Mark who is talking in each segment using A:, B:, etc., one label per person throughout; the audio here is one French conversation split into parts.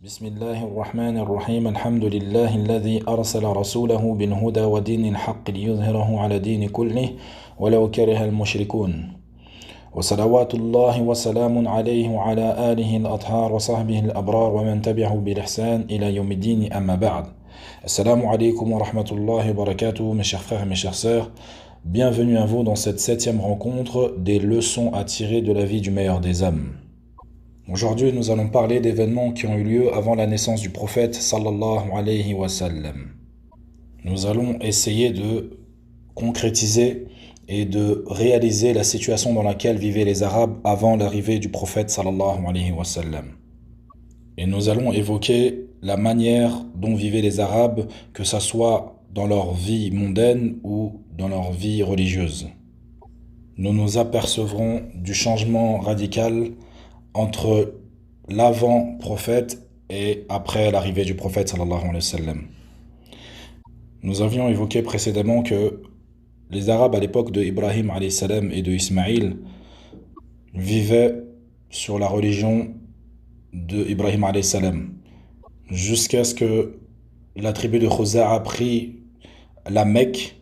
A: بسم الله الرحمن الرحيم الحمد لله الذي أرسل رسوله بالهدى ودين الحق ليظهره على دين كله ولو كره المشركون وصلوات الله وسلام عليه وعلى آله الأطهار وصحبه الأبرار ومن تبعه بالإحسان إلى يوم الدين أما بعد. Assalamu alaikum wa rahmatullahi wa barakatuh, mes chers frères et mes chères sœurs. Bienvenue à vous dans cette 7e rencontre des leçons à tirer de la vie du meilleur des hommes. Aujourd'hui, nous allons parler d'événements qui ont eu lieu avant la naissance du prophète sallallahu alayhi wa sallam. Nous allons essayer de concrétiser et de réaliser la situation dans laquelle vivaient les Arabes avant l'arrivée du prophète sallallahu alayhi wa sallam. Et nous allons évoquer la manière dont vivaient les Arabes, que ce soit dans leur vie mondaine ou dans leur vie religieuse. Nous nous apercevrons du changement radical entre l'avant-prophète et après l'arrivée du prophète sallallahu alayhi wa sallam. Nous avions évoqué précédemment que les Arabes à l'époque de Ibrahim alayhi salam et de Ismaïl vivaient sur la religion de Ibrahim alayhi salam jusqu'à ce que la tribu de Khuza'a prit la Mecque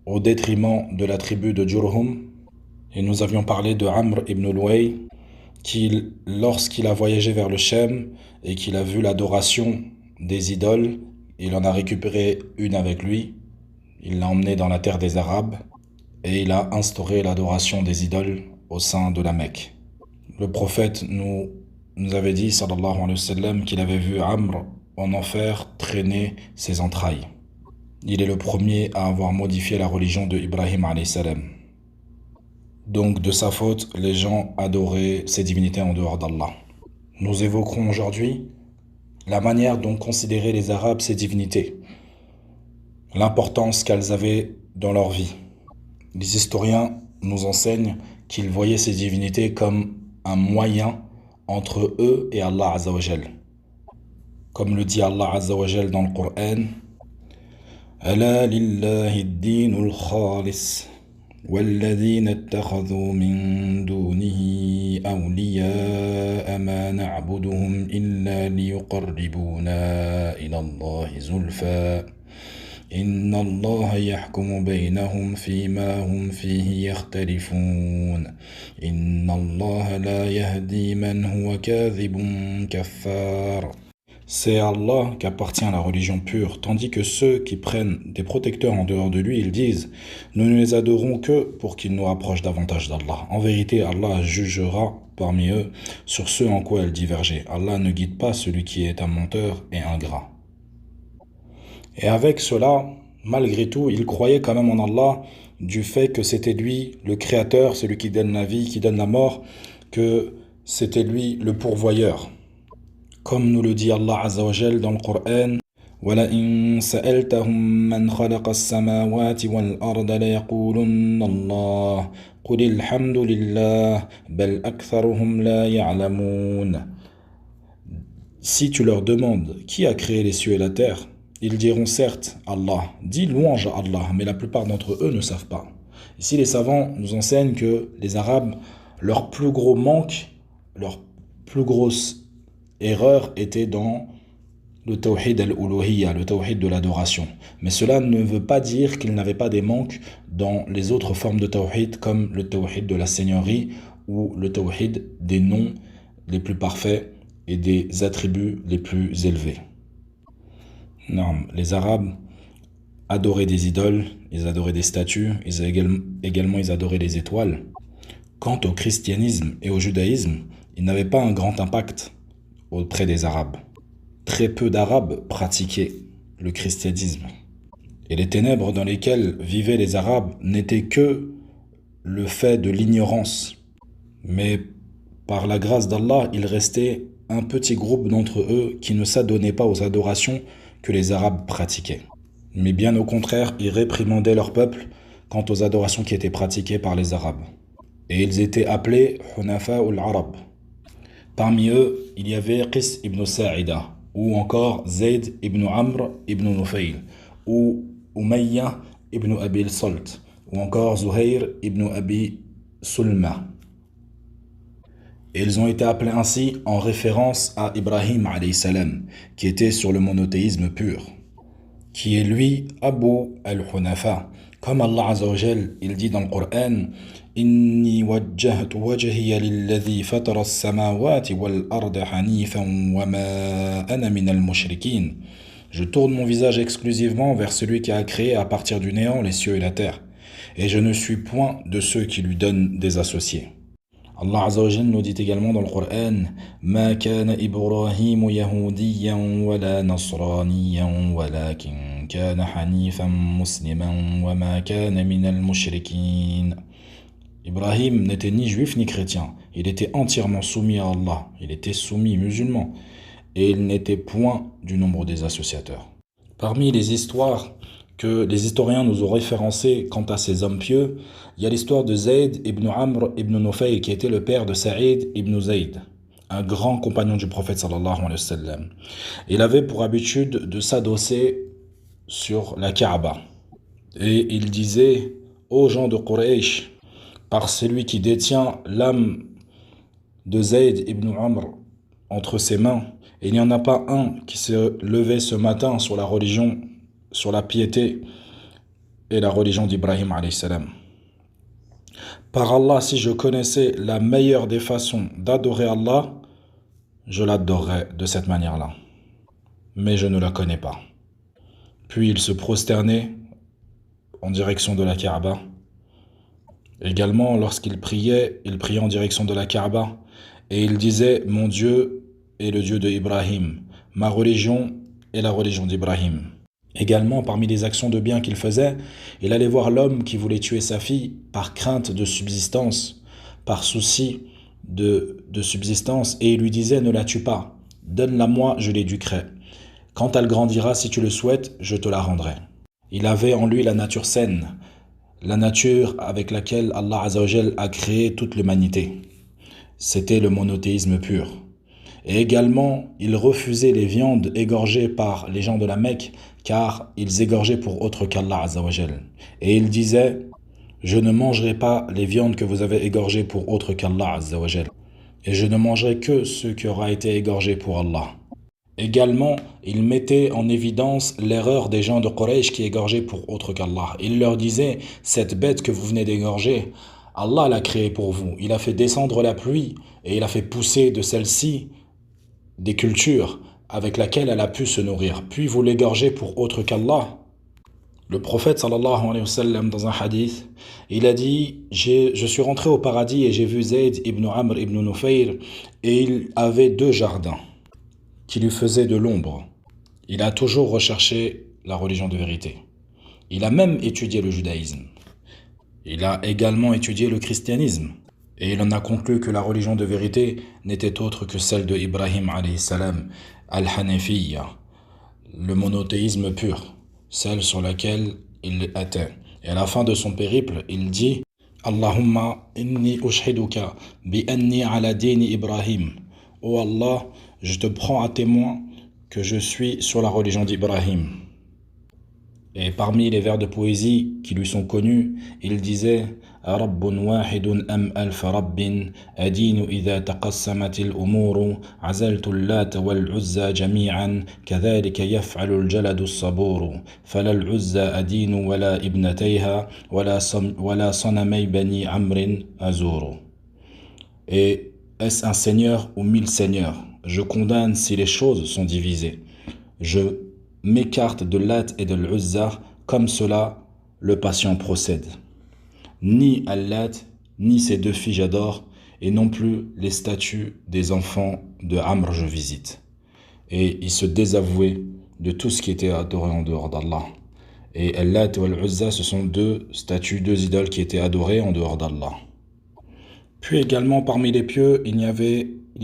A: au détriment de la tribu de Jurhum. Et nous avions parlé de Amr ibn Luway qui, lorsqu'il a voyagé vers le Chem et qu'il a vu l'adoration des idoles, il en a récupéré une avec lui, il l'a emmené dans la terre des Arabes et il a instauré l'adoration des idoles au sein de la Mecque. Le prophète nous avait dit, sallallahu alayhi wa sallam, qu'il avait vu Amr en enfer traîner ses entrailles. Il est le premier à avoir modifié la religion de Ibrahim alayhi salam. Donc de sa faute, les gens adoraient ces divinités en dehors d'Allah. Nous évoquerons aujourd'hui la manière dont considéraient les Arabes ces divinités, l'importance qu'elles avaient dans leur vie. Les historiens nous enseignent qu'ils voyaient ces divinités comme un moyen entre eux et Allah Azza wa Jal. Comme le dit Allah Azza wa Jal dans le Coran, Ala lillahi ad-dinul khalis. والذين اتخذوا من دونه أولياء ما نعبدهم إلا ليقربونا إلى الله زلفى إن الله يحكم بينهم فيما هم فيه يختلفون إن الله لا يهدي من هو كاذب كفار. C'est à Allah qu'appartient la religion pure, tandis que ceux qui prennent des protecteurs en dehors de lui, ils disent « Nous ne les adorons que pour qu'ils nous rapprochent davantage d'Allah. » En vérité, Allah jugera parmi eux sur ceux en quoi ils divergeaient. Allah ne guide pas celui qui est un menteur et ingrat. Et avec cela, malgré tout, ils croyaient quand même en Allah du fait que c'était lui le créateur, celui qui donne la vie, qui donne la mort, que c'était lui le pourvoyeur. Comme nous le dit Allah Azza wa Jal dans le Coran, وَلَئِن سَأَلْتَهُم مَّنْ خَلَقَ السَّمَاوَاتِ وَالْأَرْضَ لَيَقُولُنَّ اللَّهُ قُلِ الْحَمْدُ لِلَّهِ بَلْ أَكْثَرُهُمْ لَا يَعْلَمُونَ. Si tu leur demandes qui a créé les cieux et la terre, ils diront certes Allah. Dis louange à Allah, mais la plupart d'entre eux ne savent pas. Ici les savants nous enseignent que les Arabes, leur plus gros manque, leur plus grosse erreur était dans le tawhid al-uluhiyya, le tawhid de l'adoration. Mais cela ne veut pas dire qu'il n'avait pas des manques dans les autres formes de tawhid, comme le tawhid de la seigneurie ou le tawhid des noms les plus parfaits et des attributs les plus élevés. Non, les Arabes adoraient des idoles, ils adoraient des statues, également ils adoraient les étoiles. Quant au christianisme et au judaïsme, ils n'avaient pas un grand impact auprès des Arabes. Très peu d'Arabes pratiquaient le christianisme. Et les ténèbres dans lesquelles vivaient les Arabes n'étaient que le fait de l'ignorance. Mais par la grâce d'Allah, il restait un petit groupe d'entre eux qui ne s'adonnaient pas aux adorations que les Arabes pratiquaient. Mais bien au contraire, ils réprimandaient leur peuple quant aux adorations qui étaient pratiquées par les Arabes. Et ils étaient appelés Hunafa al-Arab. Parmi eux, il y avait Qis ibn Sa'ida, ou encore Zayd ibn Amr ibn Nufayl, ou Umayya ibn Abi al-Salt, ou encore Zuhair ibn Abi Sulma. Et ils ont été appelés ainsi en référence à Ibrahim alayhi salam, qui était sur le monothéisme pur, qui est lui Abu al-Hunafa. Comme Allah Azza wa Jal, il dit dans le Coran: Inni wajjahtu wajhiya lilladhi fatara as-samawati wal arda hanifan wa ma ana min al-mushrikin. Je tourne mon visage exclusivement vers celui qui a créé à partir du néant les cieux et la terre, et je ne suis point de ceux qui lui donnent des associés. Allah Azza wa Jal nous dit également dans le Coran: Ma kana Ibrahim yahudiyan wa la nasraniyan walakin kana hanifan musliman wa ma kana min al-mushrikin. Ibrahim n'était ni juif ni chrétien, il était entièrement soumis à Allah, il était soumis musulman, et il n'était point du nombre des associateurs. Parmi les histoires que les historiens nous ont référencées quant à ces hommes pieux, il y a l'histoire de Zayd ibn Amr ibn Nufayl, qui était le père de Saïd ibn Zayd, un grand compagnon du prophète sallallahu alayhi wa sallam. Il avait pour habitude de s'adosser sur la Kaaba, et il disait aux gens de Quraysh: par celui qui détient l'âme de Zayd ibn Amr entre ses mains, et il n'y en a pas un qui s'est levé ce matin sur la religion, sur la piété et la religion d'Ibrahim alayhi salam. Par Allah, si je connaissais la meilleure des façons d'adorer Allah, je l'adorerais de cette manière-là. Mais je ne la connais pas. Puis il se prosternait en direction de la Kaaba. Également, lorsqu'il priait, il priait en direction de la Kaaba. Et il disait: Mon Dieu est le Dieu de Ibrahim. Ma religion est la religion d'Ibrahim. Également, parmi les actions de bien qu'il faisait, il allait voir l'homme qui voulait tuer sa fille par crainte de subsistance, par souci de subsistance, et il lui disait: Ne la tue pas, donne-la moi, je l'éduquerai. Quand elle grandira, si tu le souhaites, je te la rendrai. Il avait en lui la nature saine, la nature avec laquelle Allah Azza wa Jal a créé toute l'humanité. C'était le monothéisme pur. Et également, il refusait les viandes égorgées par les gens de la Mecque, car ils égorgeaient pour autre qu'Allah Azza wa Jal. Et il disait: Je ne mangerai pas les viandes que vous avez égorgées pour autre qu'Allah Azza wa Jal. Et je ne mangerai que ce qui aura été égorgé pour Allah. Également, il mettait en évidence l'erreur des gens de Quraysh qui égorgeaient pour autre qu'Allah. Il leur disait: Cette bête que vous venez d'égorger, Allah l'a créée pour vous. Il a fait descendre la pluie et il a fait pousser de celle-ci des cultures avec laquelle elle a pu se nourrir. Puis vous l'égorgez pour autre qu'Allah. Le prophète sallallahu alayhi wa sallam, dans un hadith, il a dit: Je suis rentré au paradis et j'ai vu Zayd ibn Amr ibn Nufayl, et il avait 2 jardins qui lui faisaient de l'ombre. Il a toujours recherché la religion de vérité. Il a même étudié le judaïsme. Il a également étudié le christianisme. Et il en a conclu que la religion de vérité n'était autre que celle de Ibrahim alayhi salam, al-Hanafiyya, le monothéisme pur, celle sur laquelle il était. Et à la fin de son périple, il dit: Allahumma inni ushhiduka bi anni ala dini Ibrahim. Oh Allah, je te prends à témoin que je suis sur la religion d'Ibrahim. Et parmi les vers de poésie qui lui sont connus, il disait: رب واحد أم ألف رب أدين إذا تقسمت الأمور عزلت اللات والعزى جميعا كذلك يفعل الجلد الصبور فلا العزى أدين ولا ابنتيها ولا صنمي بني عمرو أزور. Et est-ce un seigneur ou 1000 seigneurs? Je condamne si les choses sont divisées. Je m'écarte de Lat et de l'Uzza, comme cela le patient procède. Ni Allat, ni ses 2 filles j'adore, et non plus les statues des enfants de Amr je visite. Et il se désavouait de tout ce qui était adoré en dehors d'Allah. Et Allat et Al-Uzza, ce sont 2 statues, 2 idoles qui étaient adorées en dehors d'Allah. Puis également parmi les pieux, il y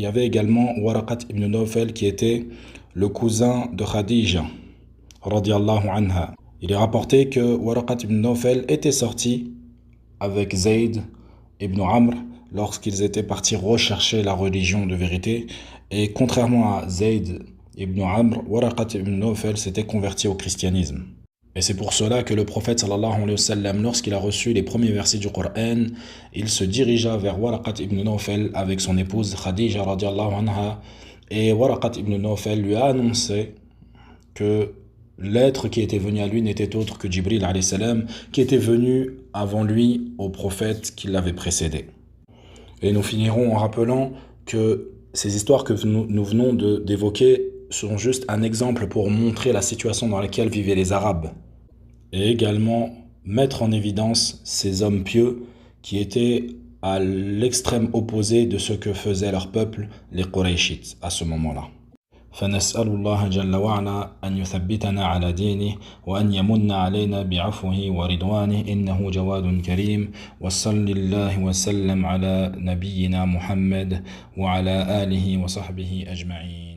A: avait également Waraqat ibn Nawfal, qui était le cousin de Khadija, radiyallahu anha. Il est rapporté que Waraqat ibn Nawfal était sorti avec Zayd ibn Amr lorsqu'ils étaient partis rechercher la religion de vérité. Et contrairement à Zayd ibn Amr, Waraqat ibn Nawfal s'était converti au christianisme. Et c'est pour cela que le prophète sallallahu alayhi wa sallam, lorsqu'il a reçu les premiers versets du Coran, il se dirigea vers Waraqat ibn Nawfal avec son épouse Khadija radiallahu anha. Et Waraqat ibn Nawfal lui a annoncé que l'être qui était venu à lui n'était autre que Jibril alayhi salam, qui était venu avant lui au prophète qui l'avait précédé. Et nous finirons en rappelant que ces histoires que nous venons d'évoquer sont juste un exemple pour montrer la situation dans laquelle vivaient les Arabes. Et également mettre en évidence ces hommes pieux qui étaient à l'extrême opposé de ce que faisait leur peuple, les Qurayshites, à ce moment-là. فنسأل الله جل وعلا أن يثبتنا على دينه وأن يمن علينا بعفوه ورضوانه إنه جواد كريم وصل الله وسلم على نبينا محمد وعلى آله وصحبه أجمعين